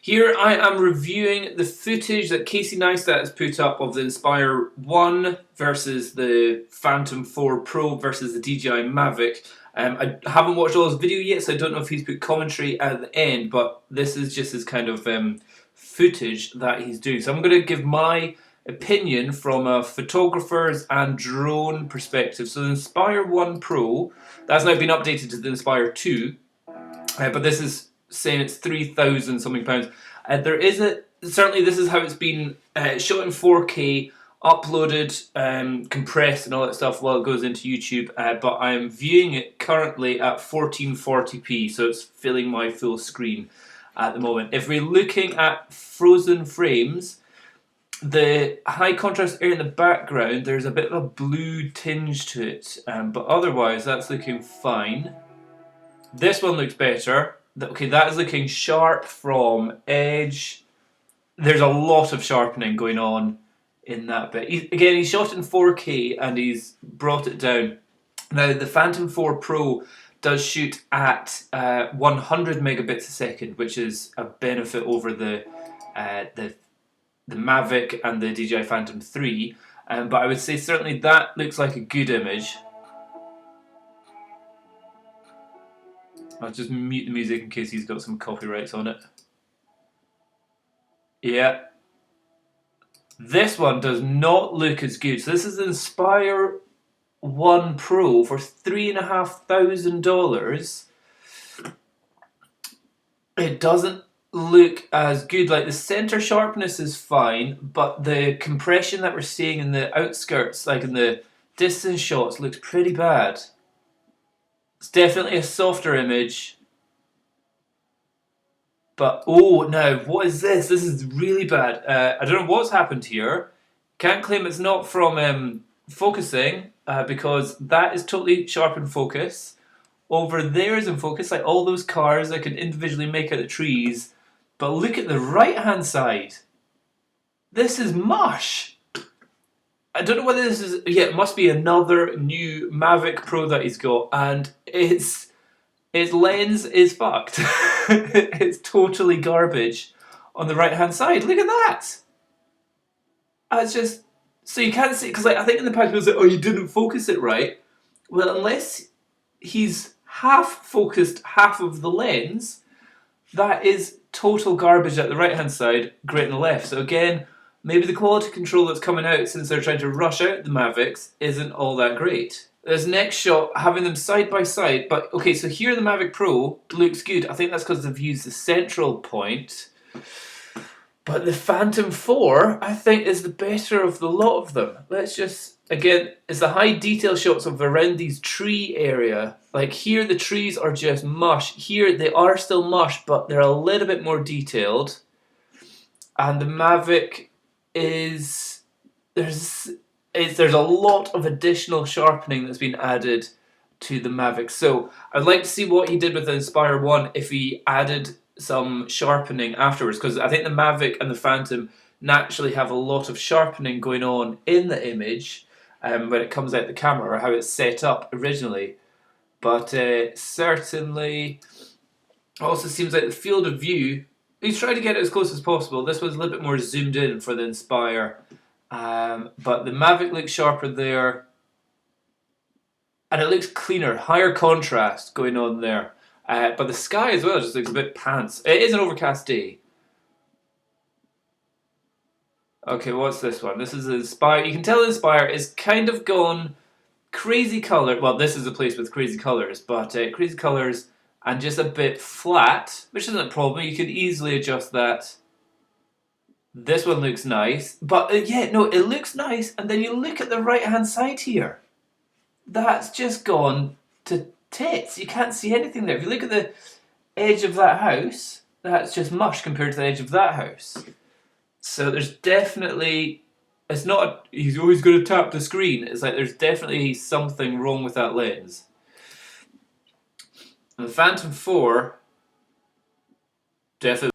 Here I am reviewing the footage that Casey Neistat has put up of the Inspire 1 versus the Phantom 4 Pro versus the DJI Mavic. I haven't watched all his video yet, so I don't know if he's put commentary at the end, but this is just his kind of footage that he's doing. So I'm going to give my opinion from a photographer's and drone perspective. So the Inspire 1 Pro, that's now been updated to the Inspire 2, but this is saying it's 3,000 something pounds. There is certainly this is how it's been shot in 4K, uploaded, compressed and all that stuff while it goes into YouTube, but I'm viewing it currently at 1440p, so it's filling my full screen at the moment. If we're looking at frozen frames, the high contrast area in the background, there's a bit of a blue tinge to it, but otherwise that's looking fine. This one looks better. Okay, that is looking sharp from edge. There's a lot of sharpening going on in that bit. He's shot in 4K and he's brought it down. Now, the Phantom 4 Pro does shoot at 100 megabits a second, which is a benefit over the Mavic and the DJI Phantom 3. But I would say certainly that looks like a good image. I'll just mute the music in case he's got some copyrights on it. Yeah. This one does not look as good. So this is the Inspire 1 Pro for $3,500. It doesn't look as good. Like, the center sharpness is fine, but the compression that we're seeing in the outskirts, like in the distance shots, looks pretty bad. It's definitely a softer image. But, oh, now, what is this? This is really bad. I don't know what's happened here. Can't claim it's not from focusing, because that is totally sharp in focus. Over there is in focus, like all those cars I can individually make out the trees. But look at the right-hand side. This is mush. I don't know whether this is... Yeah, it must be another new Mavic Pro that he's got, and its lens is fucked. It's totally garbage on the right-hand side. Look at that. It's just... So you can't see... Because I think in the past people say, oh, you didn't focus it right. Well, unless he's half-focused half of the lens, that is total garbage at the right-hand side, great on the left. So again... Maybe the quality control that's coming out since they're trying to rush out the Mavics isn't all that great. This next shot, having them side by side, but okay, so here the Mavic Pro looks good. I think that's because they've used the central point. But the Phantom 4, I think, is the better of the lot of them. Let's just, again, it's the high detail shots of around these tree area. Like here the trees are just mush. Here they are still mush, but they're a little bit more detailed. And the Mavic is there's a lot of additional sharpening that's been added to the Mavic. So I'd like to see what he did with the Inspire 1 if he added some sharpening afterwards, because I think the Mavic and the Phantom naturally have a lot of sharpening going on in the image when it comes out the camera, or how it's set up originally. But certainly also seems like the field of view, he's trying to get it as close as possible. This one's a little bit more zoomed in for the Inspire. But the Mavic looks sharper there. And it looks cleaner, higher contrast going on there. But the sky as well just looks a bit pants. It is an overcast day. Okay, what's this one? This is the Inspire. You can tell the Inspire is kind of gone crazy colour. Well, this is a place with crazy colours, but crazy colours and just a bit flat, which isn't a problem. You could easily adjust that. This one looks nice, but yeah, no, it looks nice. And then you look at the right-hand side here. That's just gone to tits. You can't see anything there. If you look at the edge of that house, that's just mush compared to the edge of that house. So there's definitely, it's not, he's always going to tap the screen. It's like there's definitely something wrong with that lens. And the Phantom 4, definitely.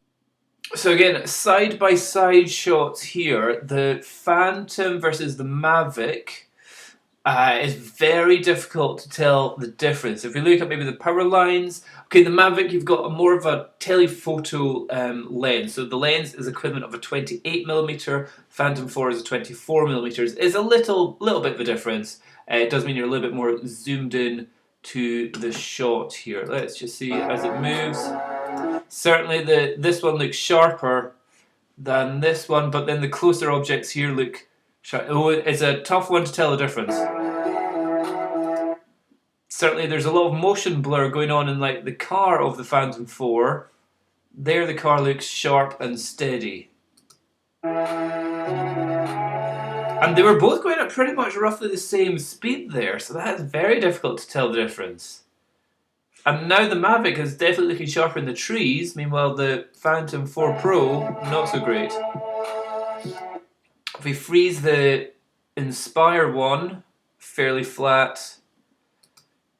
So again, side-by-side shots here. The Phantom versus the Mavic. It's very difficult to tell the difference. If we look at maybe the power lines, okay, the Mavic, you've got a more of a telephoto lens. So the lens is equivalent of a 28mm, Phantom 4 is a 24mm. It's a little bit of a difference. It does mean you're a little bit more zoomed in to the shot here. Let's just see as it moves. Certainly this one looks sharper than this one, but then the closer objects here look sharp. Oh, it's a tough one to tell the difference. Certainly there's a lot of motion blur going on in like the car of the Phantom 4. There the car looks sharp and steady. And they were both going at pretty much roughly the same speed there, so that's very difficult to tell the difference. And now the Mavic is definitely looking sharper in the trees, meanwhile the Phantom 4 Pro, not so great. If we freeze the Inspire one, fairly flat.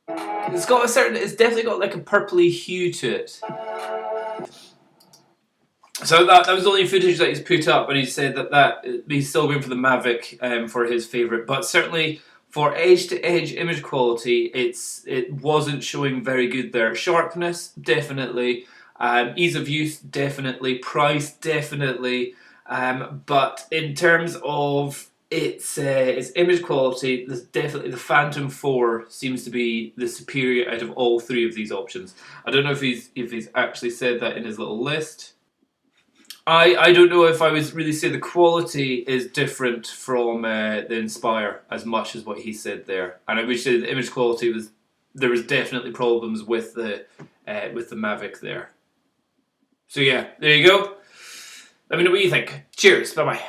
It's definitely got like a purpley hue to it. So that was the only footage that he's put up, and he said that he's still going for the Mavic for his favourite. But certainly for edge-to-edge image quality, it wasn't showing very good there. Sharpness, definitely. Ease of use, definitely. Price, definitely. But in terms of its image quality, definitely the Phantom 4 seems to be the superior out of all three of these options. I don't know if he's actually said that in his little list. I don't know if I would really say the quality is different from the Inspire as much as what he said there, and I would say the image quality there was definitely problems with the Mavic there. So yeah, there you go. Let me know what you think. Cheers. Bye bye.